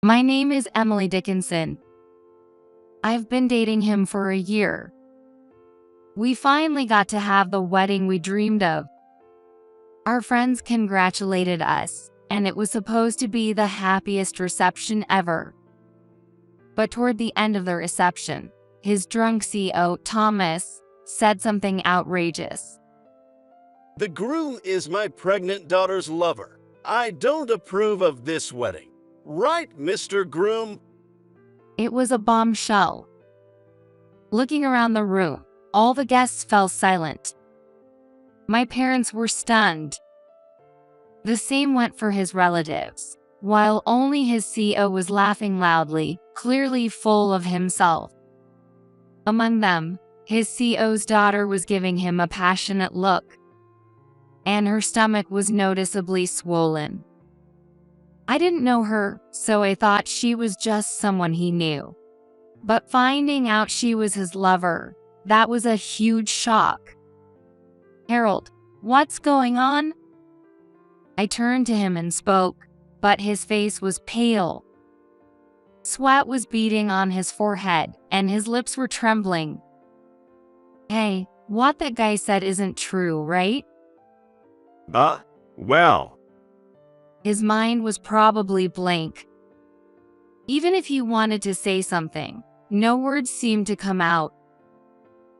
My name is Emily Dickinson. I've been dating him for a year. We finally got to have the wedding we dreamed of. Our friends congratulated us, and it was supposed to be the happiest reception ever. But toward the end of the reception, his drunk CO, Thomas, said something outrageous. The groom is my pregnant daughter's lover. I don't approve of this wedding. Right, Mr. Groom? It was a bombshell. Looking around the room, all the guests fell silent. My parents were stunned. The same went for his relatives, while only his CO was laughing loudly, clearly full of himself. Among them, his CO's daughter was giving him a passionate look, and her stomach was noticeably swollen. I didn't know her, so I thought she was just someone he knew. But finding out she was his lover, that was a huge shock. "Harold, what's going on?" I turned to him and spoke, but his face was pale. Sweat was beading on his forehead, and his lips were trembling. "Hey, what that guy said isn't true, right?" Well. His mind was probably blank. Even if he wanted to say something, no words seemed to come out.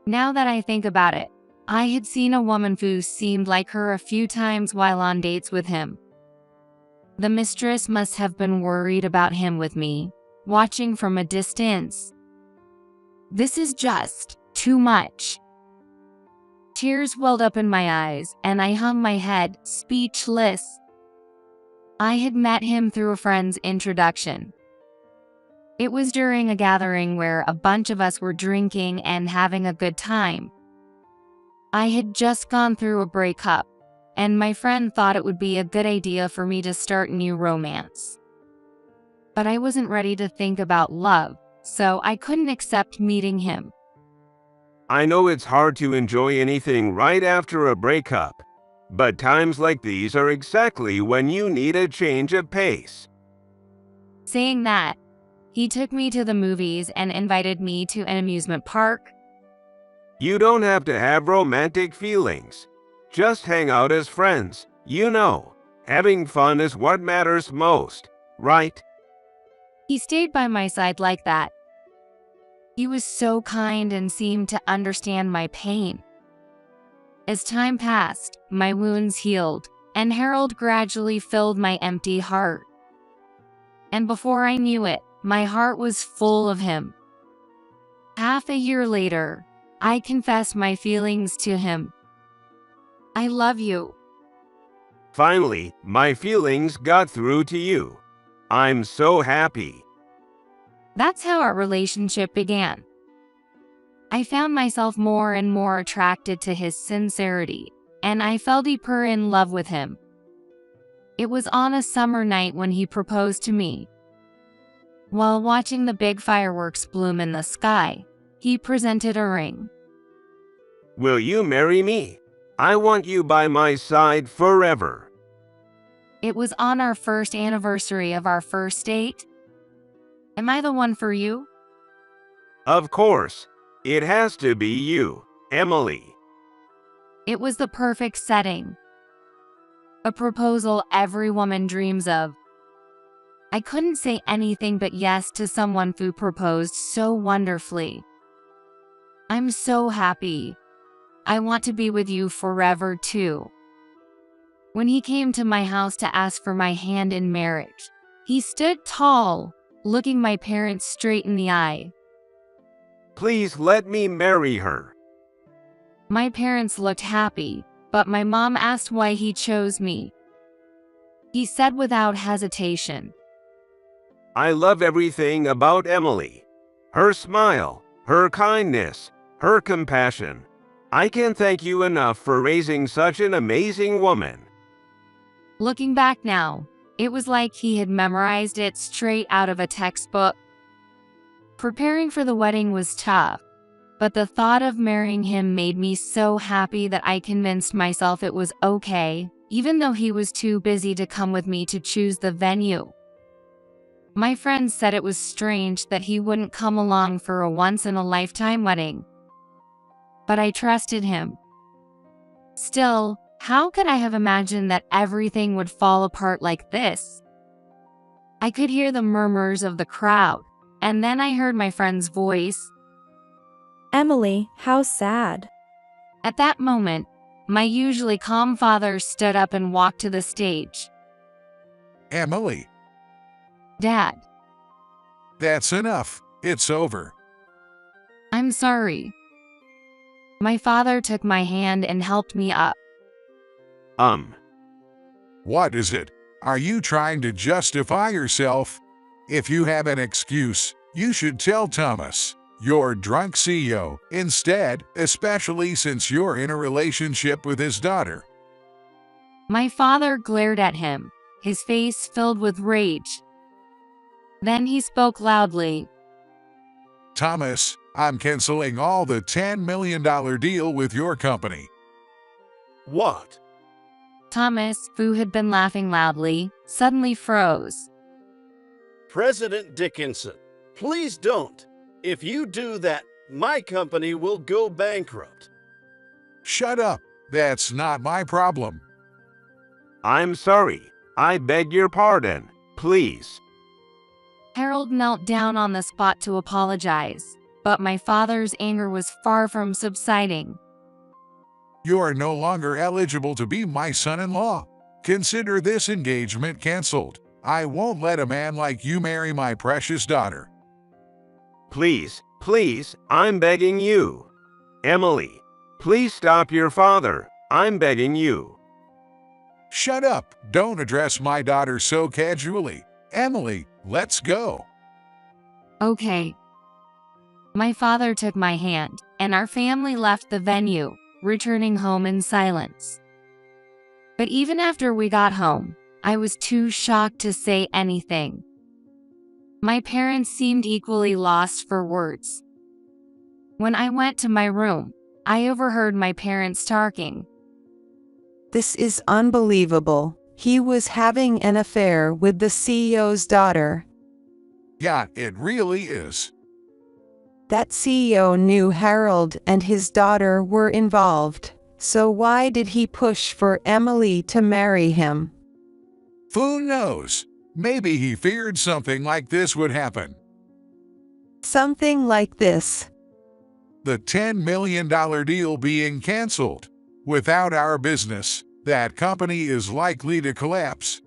Now that I think about it, I had seen a woman who seemed like her a few times while on dates with him. The mistress must have been worried about him with me, watching from a distance. This is just too much. Tears welled up in my eyes, and I hung my head, speechless. I had met him through a friend's introduction. It was during a gathering where a bunch of us were drinking and having a good time. I had just gone through a breakup, and my friend thought it would be a good idea for me to start a new romance. But I wasn't ready to think about love, so I couldn't accept meeting him. I know it's hard to enjoy anything right after a breakup, but times like these are exactly when you need a change of pace. Saying that, he took me to the movies and invited me to an amusement park. You don't have to have romantic feelings. Just hang out as friends. You know, having fun is what matters most, right? He stayed by my side like that. He was so kind and seemed to understand my pain. As time passed, my wounds healed, and Harold gradually filled my empty heart. And before I knew it, my heart was full of him. Half a year later, I confessed my feelings to him. "I love you." Finally, my feelings got through to you. I'm so happy. That's how our relationship began. I found myself more and more attracted to his sincerity, and I fell deeper in love with him. It was on a summer night when he proposed to me. While watching the big fireworks bloom in the sky, he presented a ring. Will you marry me? I want you by my side forever. It was on our first anniversary of our first date. Am I the one for you? Of course. It has to be you, Emily. It was the perfect setting. A proposal every woman dreams of. I couldn't say anything but yes to someone who proposed so wonderfully. I'm so happy. I want to be with you forever too. When he came to my house to ask for my hand in marriage, he stood tall, looking my parents straight in the eye. Please let me marry her. My parents looked happy, but my mom asked why he chose me. He said without hesitation, I love everything about Emily. Her smile, her kindness, her compassion. I can't thank you enough for raising such an amazing woman. Looking back now, it was like he had memorized it straight out of a textbook. Preparing for the wedding was tough, but the thought of marrying him made me so happy that I convinced myself it was okay, even though he was too busy to come with me to choose the venue. My friend said it was strange that he wouldn't come along for a once-in-a-lifetime wedding. But I trusted him. Still, how could I have imagined that everything would fall apart like this? I could hear the murmurs of the crowd, and then I heard my friend's voice. Emily, how sad. At that moment, my usually calm father stood up and walked to the stage. Emily, Dad, that's enough. It's over. I'm sorry. My father took my hand and helped me up. What is it? Are you trying to justify yourself? If you have an excuse, you should tell Thomas, your drunk CEO, instead, especially since you're in a relationship with his daughter. My father glared at him, his face filled with rage. Then he spoke loudly. Thomas, I'm canceling all the $10 million deal with your company. What? Thomas, who had been laughing loudly, suddenly froze. President Dickinson, please don't. If you do that, my company will go bankrupt. Shut up. That's not my problem. I'm sorry. I beg your pardon. Please. Harold knelt down on the spot to apologize, but my father's anger was far from subsiding. You are no longer eligible to be my son-in-law. Consider this engagement canceled. I won't let a man like you marry my precious daughter. Please, please, I'm begging you. Emily, please stop your father. I'm begging you. Shut up. Don't address my daughter so casually. Emily, let's go. Okay. My father took my hand, and our family left the venue, returning home in silence. But even after we got home, I was too shocked to say anything. My parents seemed equally lost for words. When I went to my room, I overheard my parents talking. This is unbelievable. He was having an affair with the CEO's daughter. Yeah, it really is. That CEO knew Harold and his daughter were involved, so why did he push for Emily to marry him? Who knows? Maybe he feared something like this would happen. Something like this. The $10 million deal being canceled. Without our business, that company is likely to collapse.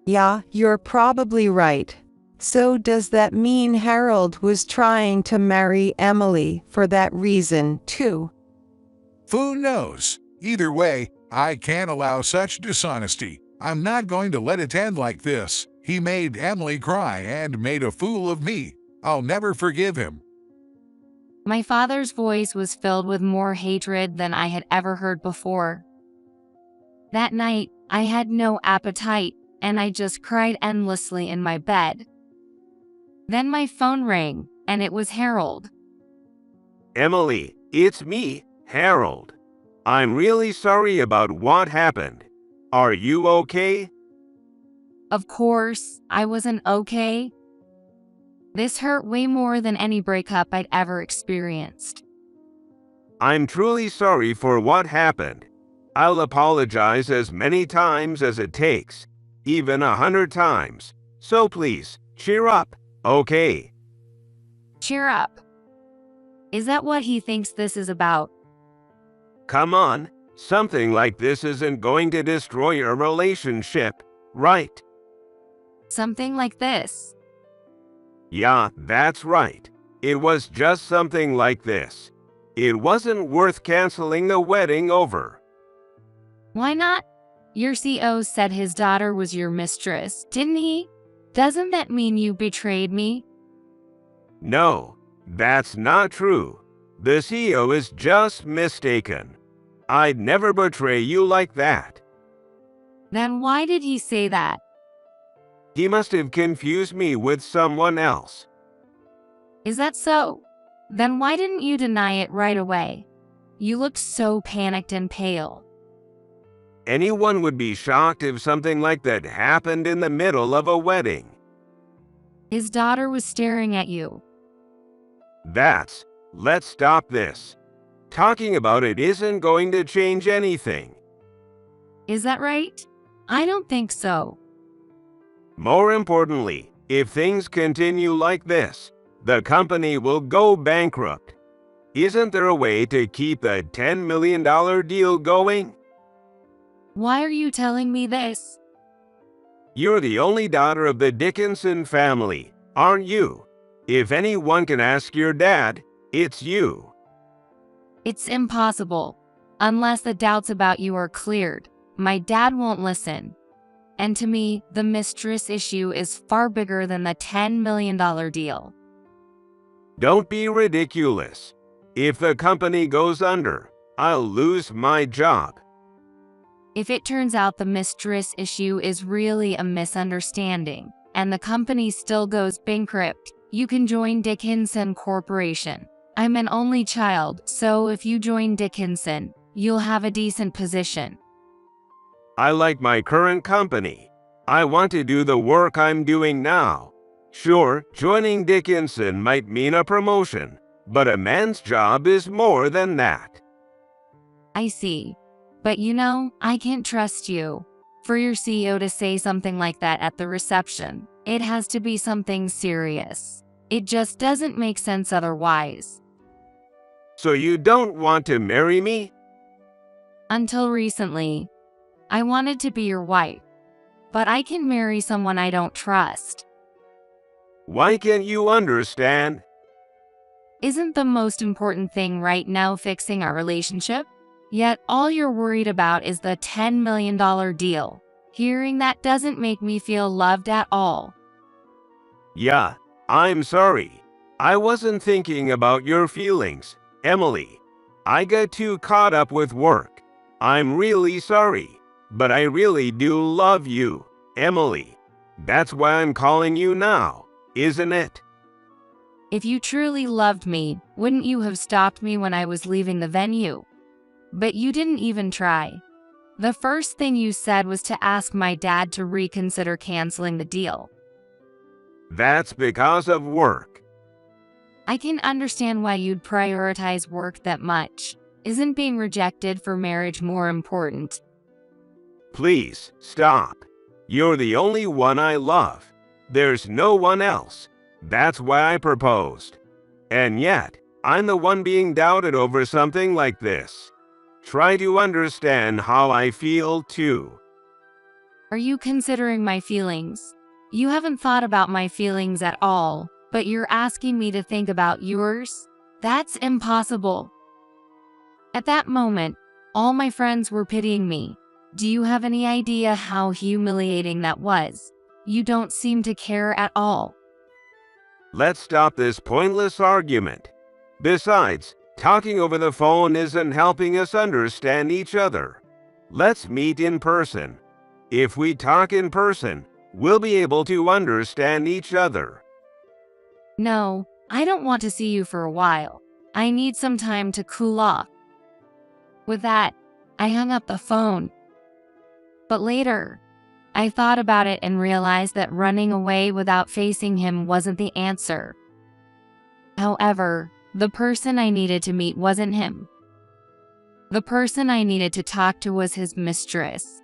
Yeah, you're probably right. So does that mean Harold was trying to marry Emily for that reason, too? Who knows? Either way, I can't allow such dishonesty. I'm not going to let it end like this. He made Emily cry and made a fool of me. I'll never forgive him. My father's voice was filled with more hatred than I had ever heard before. That night, I had no appetite, and I just cried endlessly in my bed. Then my phone rang, and it was Harold. Emily, it's me, Harold. I'm really sorry about what happened. Are you okay? Of course, I wasn't okay. This hurt way more than any breakup I'd ever experienced. I'm truly sorry for what happened. I'll apologize as many times as it takes, even 100 times. So please, cheer up, okay? Cheer up. Is that what he thinks this is about? Come on, something like this isn't going to destroy your relationship, right? Something like this. Yeah, that's right. It was just something like this. It wasn't worth canceling the wedding over. Why not? Your CEO said his daughter was your mistress, didn't he? Doesn't that mean you betrayed me? No, that's not true. The CEO is just mistaken. I'd never betray you like that. Then why did he say that? He must have confused me with someone else. Is that so? Then why didn't you deny it right away? You looked so panicked and pale. Anyone would be shocked if something like that happened in the middle of a wedding. His daughter was staring at you. Let's stop this. Talking about it isn't going to change anything. Is that right? I don't think so. More importantly, if things continue like this, the company will go bankrupt. Isn't there a way to keep the $10 million deal going? Why are you telling me this? You're the only daughter of the Dickinson family, aren't you? If anyone can ask your dad, it's you. It's impossible. Unless the doubts about you are cleared, my dad won't listen. And to me, the mistress issue is far bigger than the $10 million deal. Don't be ridiculous. If the company goes under, I'll lose my job. If it turns out the mistress issue is really a misunderstanding, and the company still goes bankrupt, you can join Dickinson Corporation. I'm an only child, so if you join Dickinson, you'll have a decent position. I like my current company. I want to do the work I'm doing now. Sure, joining Dickinson might mean a promotion, but a man's job is more than that. I see. But you know, I can't trust you. For your CEO to say something like that at the reception, it has to be something serious. It just doesn't make sense otherwise. So you don't want to marry me? Until recently, I wanted to be your wife. But I can marry someone I don't trust. Why can't you understand? Isn't the most important thing right now fixing our relationship? Yet all you're worried about is the $10 million deal. Hearing that doesn't make me feel loved at all. Yeah, I'm sorry. I wasn't thinking about your feelings, Emily. I got too caught up with work. I'm really sorry, but I really do love you, Emily. That's why I'm calling you now, isn't it? If you truly loved me, wouldn't you have stopped me when I was leaving the venue? But you didn't even try. The first thing you said was to ask my dad to reconsider canceling the deal. That's because of work. I can understand why you'd prioritize work that much. Isn't being rejected for marriage more important? Please, stop. You're the only one I love. There's no one else. That's why I proposed. And yet, I'm the one being doubted over something like this. Try to understand how I feel too. Are you considering my feelings? You haven't thought about my feelings at all, but you're asking me to think about yours? That's impossible. At that moment, all my friends were pitying me. Do you have any idea how humiliating that was? You don't seem to care at all. Let's stop this pointless argument. Besides, talking over the phone isn't helping us understand each other. Let's meet in person. If we talk in person, we'll be able to understand each other. No, I don't want to see you for a while. I need some time to cool off. With that, I hung up the phone. But later, I thought about it and realized that running away without facing him wasn't the answer. However, the person I needed to meet wasn't him. The person I needed to talk to was his mistress.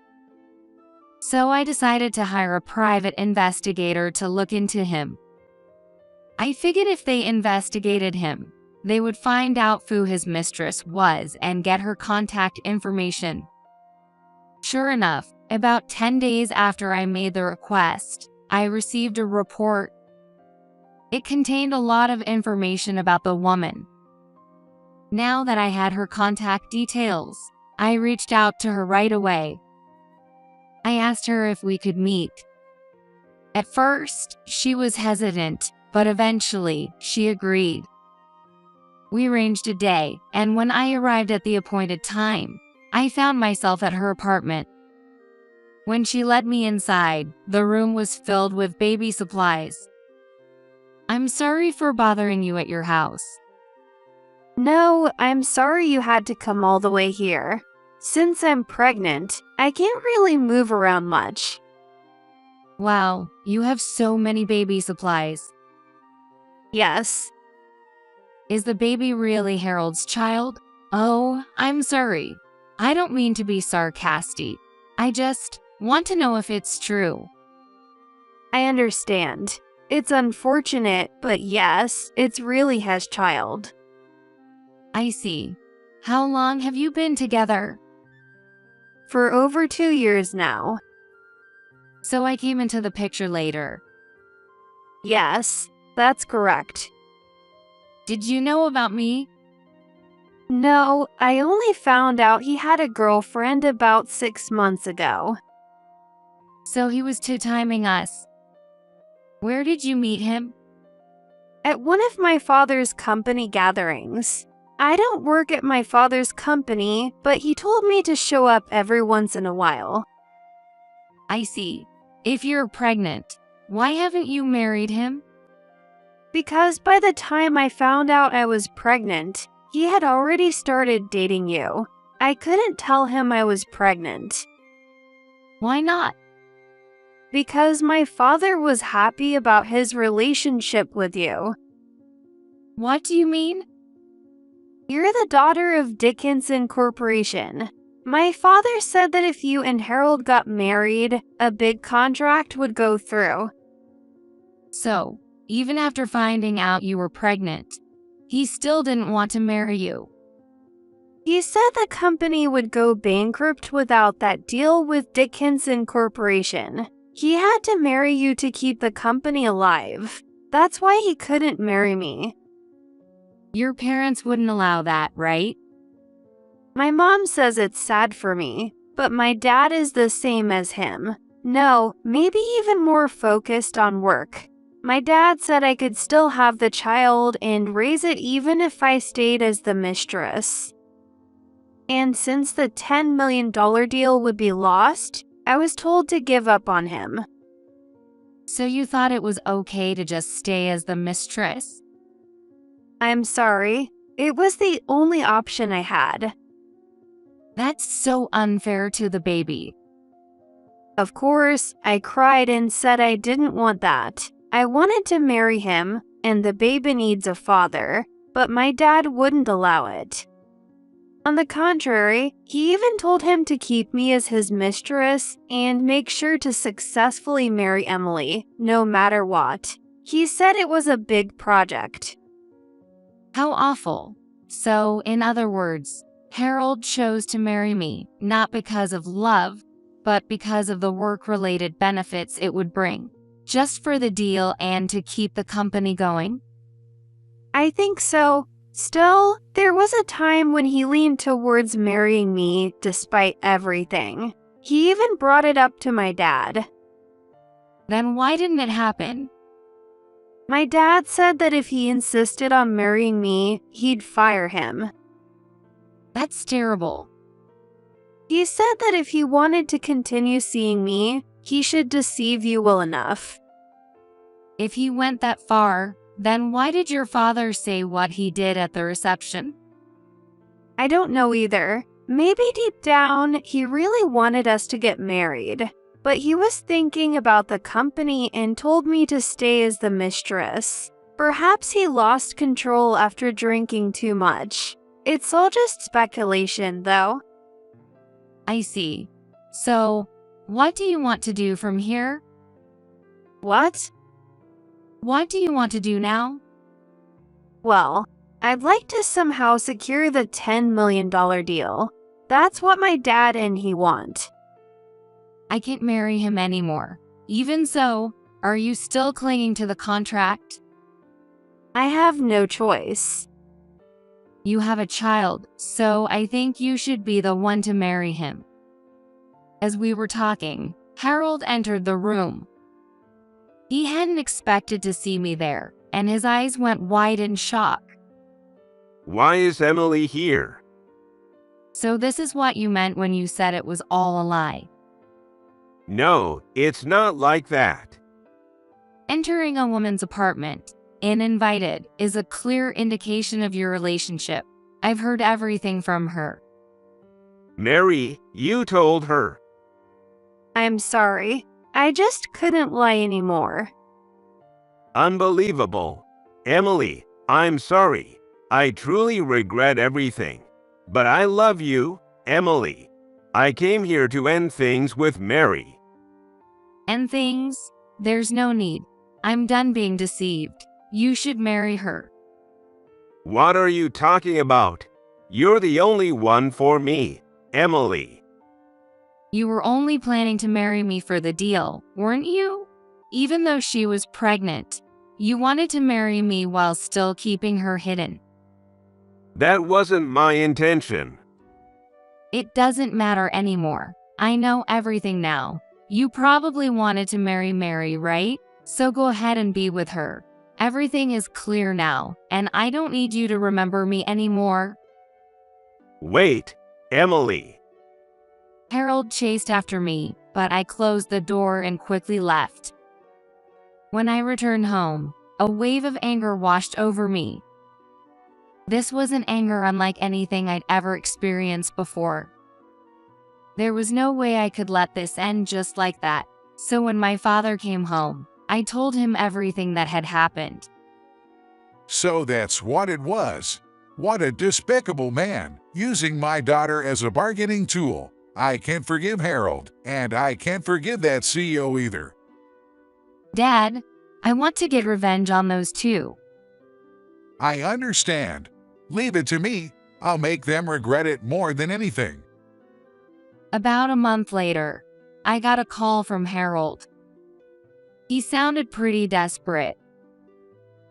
So I decided to hire a private investigator to look into him. I figured if they investigated him, they would find out who his mistress was and get her contact information. Sure enough, about 10 days after I made the request, I received a report. It contained a lot of information about the woman. Now that I had her contact details, I reached out to her right away. I asked her if we could meet. At first, she was hesitant, but eventually, she agreed. We arranged a day, and when I arrived at the appointed time, I found myself at her apartment. When she led me inside, the room was filled with baby supplies. I'm sorry for bothering you at your house. No, I'm sorry you had to come all the way here. Since I'm pregnant, I can't really move around much. Wow, you have so many baby supplies. Yes. Is the baby really Harold's child? Oh, I'm sorry. I don't mean to be sarcastic. I just want to know if it's true. I understand. It's unfortunate, but yes, it's really his child. I see. How long have you been together? For over 2 years now. So I came into the picture later. Yes, that's correct. Did you know about me? No, I only found out he had a girlfriend about 6 months ago. So he was two-timing us. Where did you meet him? At one of my father's company gatherings. I don't work at my father's company, but he told me to show up every once in a while. I see. If you're pregnant, why haven't you married him? Because by the time I found out I was pregnant, he had already started dating you. I couldn't tell him I was pregnant. Why not? Because my father was happy about his relationship with you. What do you mean? You're the daughter of Dickinson Corporation. My father said that if you and Harold got married, a big contract would go through. So, even after finding out you were pregnant, he still didn't want to marry you. He said the company would go bankrupt without that deal with Dickinson Corporation. He had to marry you to keep the company alive. That's why he couldn't marry me. Your parents wouldn't allow that, right? My mom says it's sad for me, but my dad is the same as him. No, maybe even more focused on work. My dad said I could still have the child and raise it even if I stayed as the mistress. And since the $10 million deal would be lost, I was told to give up on him. So you thought it was okay to just stay as the mistress? I'm sorry. It was the only option I had. That's so unfair to the baby. Of course, I cried and said I didn't want that. I wanted to marry him, and the baby needs a father, but my dad wouldn't allow it. On the contrary, he even told him to keep me as his mistress and make sure to successfully marry Emily, no matter what. He said it was a big project. How awful. So, in other words, Harold chose to marry me, not because of love, but because of the work-related benefits it would bring, just for the deal and to keep the company going? I think so. Still, there was a time when he leaned towards marrying me despite everything. He even brought it up to my dad. Then why didn't it happen? My dad said that if he insisted on marrying me, he'd fire him. That's terrible. He said that if he wanted to continue seeing me, he should deceive you well enough. If he went that far, then why did your father say what he did at the reception? I don't know either. Maybe deep down, he really wanted us to get married. But he was thinking about the company and told me to stay as the mistress. Perhaps he lost control after drinking too much. It's all just speculation, though. I see. So, what do you want to do from here? What? What do you want to do now? Well, I'd like to somehow secure the $10 million deal. That's what my dad and he want. I can't marry him anymore. Even so, are you still clinging to the contract? I have no choice. You have a child, so I think you should be the one to marry him. As we were talking, Harold entered the room. He hadn't expected to see me there, and his eyes went wide in shock. Why is Emily here? So this is what you meant when you said it was all a lie. No, it's not like that. Entering a woman's apartment, uninvited, is a clear indication of your relationship. I've heard everything from her. Mary, you told her. I'm sorry. I just couldn't lie anymore. Unbelievable. Emily, I'm sorry. I truly regret everything. But I love you, Emily. I came here to end things with Mary. And things? There's no need. I'm done being deceived. You should marry her. What are you talking about? You're the only one for me, Emily. You were only planning to marry me for the deal, weren't you? Even though she was pregnant, you wanted to marry me while still keeping her hidden. That wasn't my intention. It doesn't matter anymore. I know everything now. You probably wanted to marry Mary, right? So go ahead and be with her. Everything is clear now, and I don't need you to remember me anymore. Wait, Emily. Harold chased after me, but I closed the door and quickly left. When I returned home, a wave of anger washed over me. This was an anger unlike anything I'd ever experienced before. There was no way I could let this end just like that, so when my father came home, I told him everything that had happened. So that's what it was. What a despicable man, using my daughter as a bargaining tool. I can't forgive Harold, and I can't forgive that CEO either. Dad, I want to get revenge on those two. I understand. Leave it to me. I'll make them regret it more than anything. About a month later, I got a call from Harold. He sounded pretty desperate.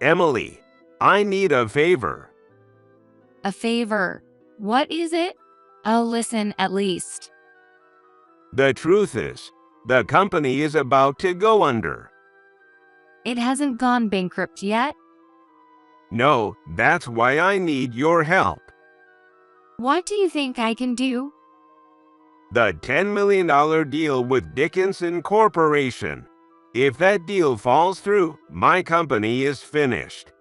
Emily, I need a favor. A favor? What is it? I'll listen at least. The truth is, the company is about to go under. It hasn't gone bankrupt yet? No, that's why I need your help. What do you think I can do? The $10 million deal with Dickinson Corporation. If that deal falls through, my company is finished.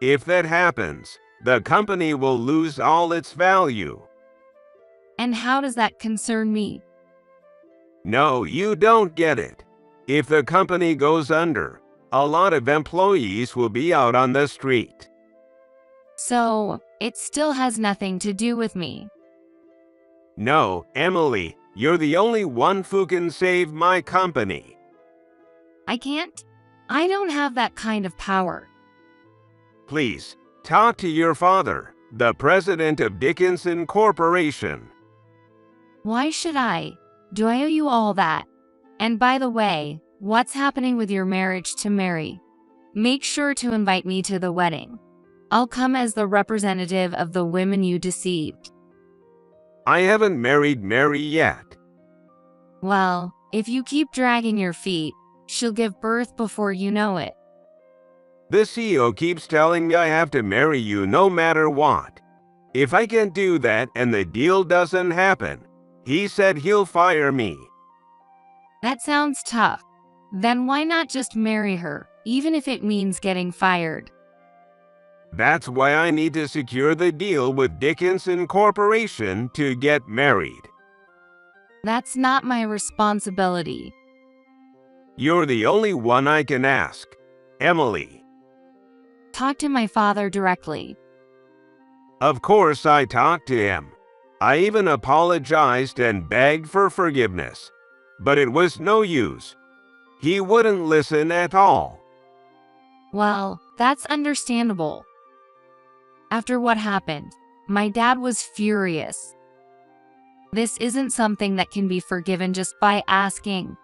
If that happens, the company will lose all its value. And how does that concern me? No, you don't get it. If the company goes under, a lot of employees will be out on the street. So, it still has nothing to do with me. No, Emily, you're the only one who can save my company. I can't. I don't have that kind of power. Please, talk to your father, the president of Dickinson Corporation. Why should I? Do I owe you all that? And by the way, what's happening with your marriage to Mary? Make sure to invite me to the wedding. I'll come as the representative of the women you deceived. I haven't married Mary yet. Well, if you keep dragging your feet, she'll give birth before you know it. The CEO keeps telling me I have to marry you no matter what. If I can't do that and the deal doesn't happen, he said he'll fire me. That sounds tough. Then why not just marry her, even if it means getting fired? That's why I need to secure the deal with Dickinson Corporation to get married. That's not my responsibility. You're the only one I can ask, Emily. Talk to my father directly. Of course I talked to him. I even apologized and begged for forgiveness. But it was no use. He wouldn't listen at all. Well, that's understandable. After what happened, my dad was furious. This isn't something that can be forgiven just by asking.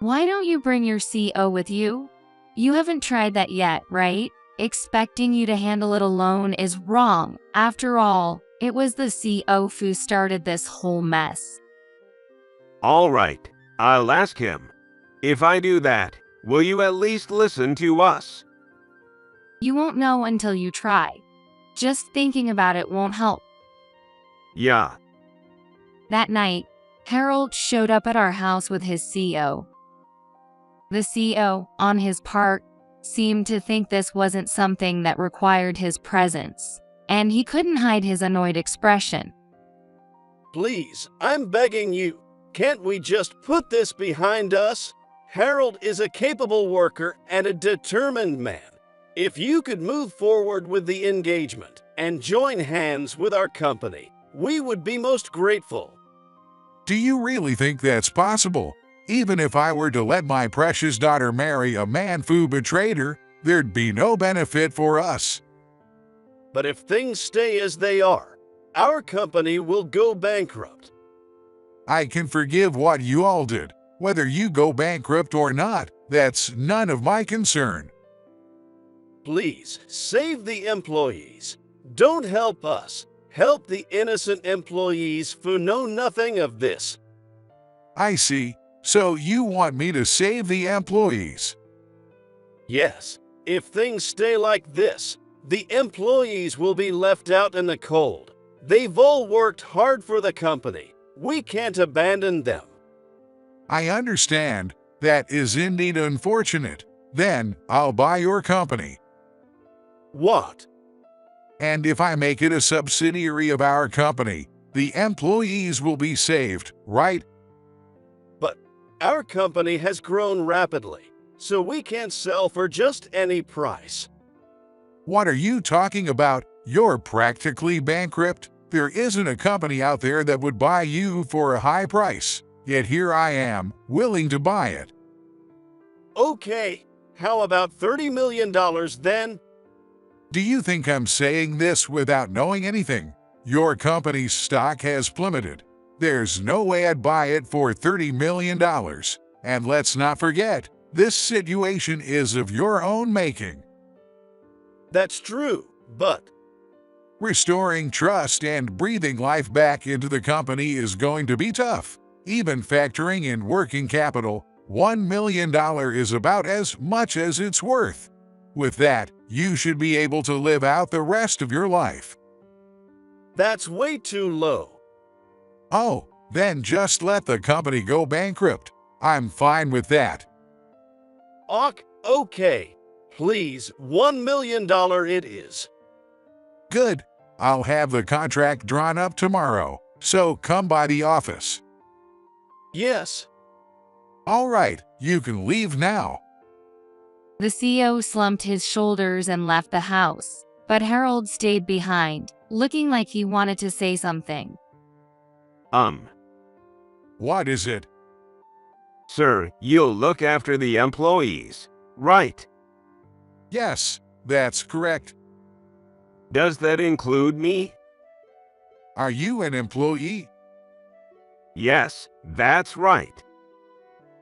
Why don't you bring your CO with you? You haven't tried that yet, right? Expecting you to handle it alone is wrong. After all, it was the CO who started this whole mess. All right, I'll ask him. If I do that, will you at least listen to us? You won't know until you try. Just thinking about it won't help. Yeah. That night, Harold showed up at our house with his CO. The CO, on his part, seemed to think this wasn't something that required his presence, and he couldn't hide his annoyed expression. Please, I'm begging you. Can't we just put this behind us? Harold is a capable worker and a determined man. If you could move forward with the engagement and join hands with our company, we would be most grateful. Do you really think that's possible? Even if I were to let my precious daughter marry a man who betrayed her, there'd be no benefit for us. But if things stay as they are, our company will go bankrupt. I can forgive what you all did. Whether you go bankrupt or not, that's none of my concern. Please, save the employees. Don't help us. Help the innocent employees who know nothing of this. I see. So you want me to save the employees? Yes, if things stay like this, the employees will be left out in the cold. They've all worked hard for the company. We can't abandon them. I understand. That is indeed unfortunate. Then I'll buy your company. What? And if I make it a subsidiary of our company, the employees will be saved, right? But our company has grown rapidly, so we can't sell for just any price. What are you talking about? You're practically bankrupt. There isn't a company out there that would buy you for a high price. Yet here I am, willing to buy it. Okay, how about $30 million then? Do you think I'm saying this without knowing anything? Your company's stock has plummeted. There's no way I'd buy it for $30 million. And let's not forget, this situation is of your own making. That's true, but restoring trust and breathing life back into the company is going to be tough. Even factoring in working capital, $1 million is about as much as it's worth. With that, you should be able to live out the rest of your life. that's way too low. Oh, then just let the company go bankrupt. I'm fine with that. Okay. Please, $1 million it is. Good. I'll have the contract drawn up tomorrow, so come by the office. Yes. All right, you can leave now. The CEO slumped his shoulders and left the house, but Harold stayed behind, looking like he wanted to say something. What is it? Sir, you'll look after the employees, right? Yes, that's correct. Does that include me? Are you an employee? Yes, that's right.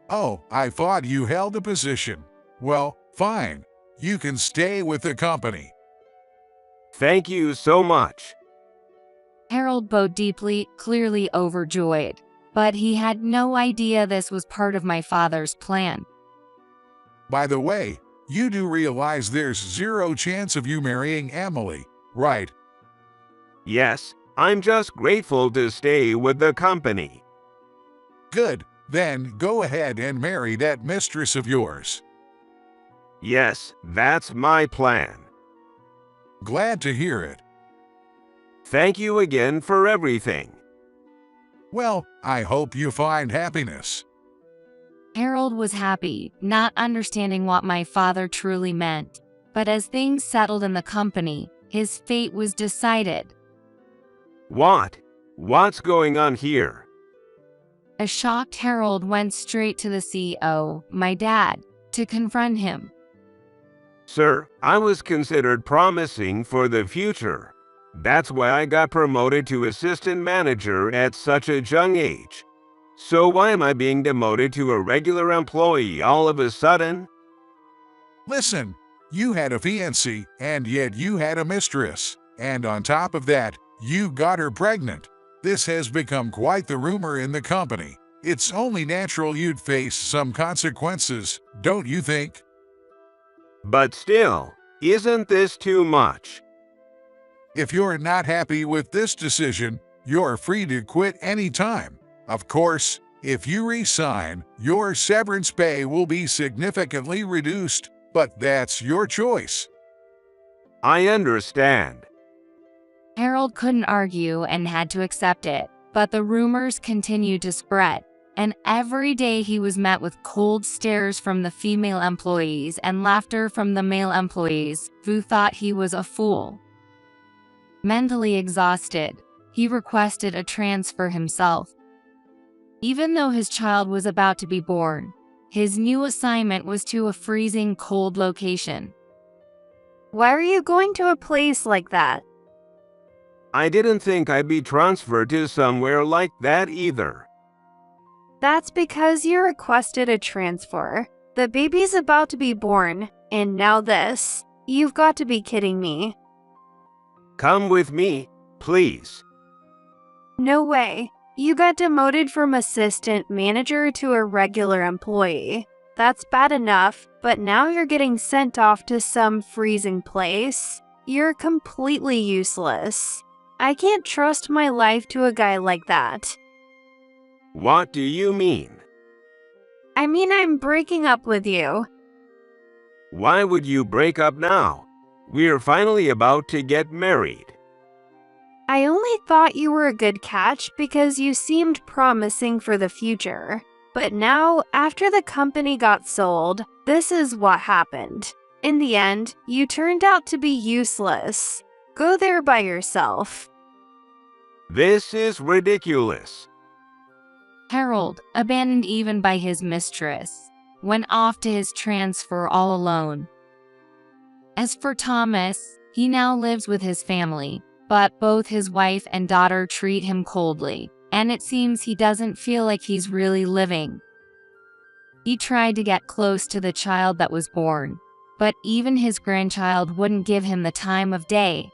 Oh, I thought you held a position. Well, fine. You can stay with the company. Thank you so much. Harold bowed deeply, clearly overjoyed, but he had no idea this was part of my father's plan. By the way, you do realize there's zero chance of you marrying Emily, right? Yes, I'm just grateful to stay with the company. Good. Then go ahead and marry that mistress of yours. Yes, that's my plan. Glad to hear it. Thank you again for everything. Well, I hope you find happiness. Harold was happy, not understanding what my father truly meant. But as things settled in the company, his fate was decided. What? What's going on here? A shocked Harold went straight to the CEO, my dad, to confront him. Sir, I was considered promising for the future. That's why I got promoted to assistant manager at such a young age. So why am I being demoted to a regular employee all of a sudden? Listen, you had a fiancé, and yet you had a mistress. And on top of that, you got her pregnant. This has become quite the rumor in the company. It's only natural you'd face some consequences, don't you think? But still, isn't this too much? If you're not happy with this decision, you're free to quit anytime. Of course, if you resign, your severance pay will be significantly reduced, but that's your choice. I understand. Harold couldn't argue and had to accept it, but the rumors continued to spread. and every day he was met with cold stares from the female employees and laughter from the male employees, who thought he was a fool. Mentally exhausted, he requested a transfer himself. Even though his child was about to be born, his new assignment was to a freezing cold location. Why are you going to a place like that? I didn't think I'd be transferred to somewhere like that either. That's because you requested a transfer. The baby's about to be born, and now this. You've got to be kidding me. Come with me, please. No way. You got demoted from assistant manager to a regular employee. That's bad enough, but now you're getting sent off to some freezing place. You're completely useless. I can't trust my life to a guy like that. What do you mean? I mean, I'm breaking up with you. Why would you break up now? We're finally about to get married. I only thought you were a good catch because you seemed promising for the future. But now, after the company got sold, this is what happened. In the end, you turned out to be useless. Go there by yourself. This is ridiculous. Harold, abandoned even by his mistress, went off to his transfer all alone. As for Thomas, he now lives with his family, but both his wife and daughter treat him coldly, and it seems he doesn't feel like he's really living. He tried to get close to the child that was born, but even his grandchild wouldn't give him the time of day.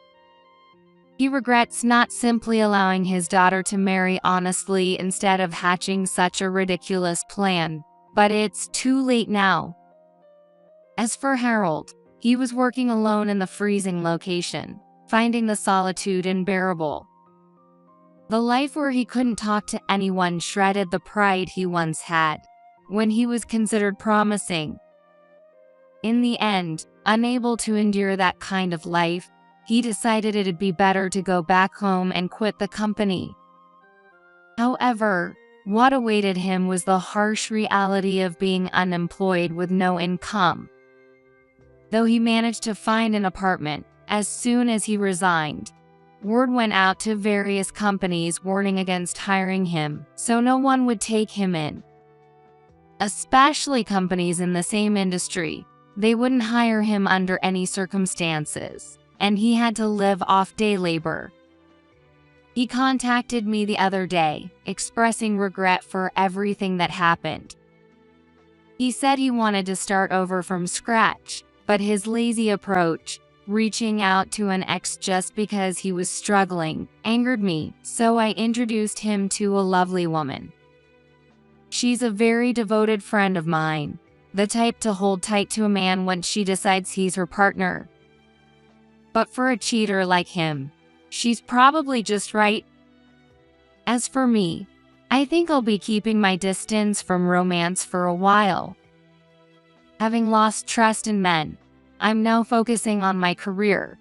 He regrets not simply allowing his daughter to marry honestly instead of hatching such a ridiculous plan, but it's too late now. As for Harold, he was working alone in the freezing location, finding the solitude unbearable. The life where he couldn't talk to anyone shredded the pride he once had, when he was considered promising. In the end, unable to endure that kind of life, he decided it'd be better to go back home and quit the company. However, what awaited him was the harsh reality of being unemployed with no income. Though he managed to find an apartment, as soon as he resigned, word went out to various companies warning against hiring him, so no one would take him in. Especially companies in the same industry. They wouldn't hire him under any circumstances, and he had to live off day labor. He contacted me the other day, expressing regret for everything that happened. He said he wanted to start over from scratch, but his lazy approach, reaching out to an ex just because he was struggling, angered me, so I introduced him to a lovely woman. She's a very devoted friend of mine, the type to hold tight to a man once she decides he's her partner. But for a cheater like him, she's probably just right. As for me, I think I'll be keeping my distance from romance for a while. Having lost trust in men, I'm now focusing on my career,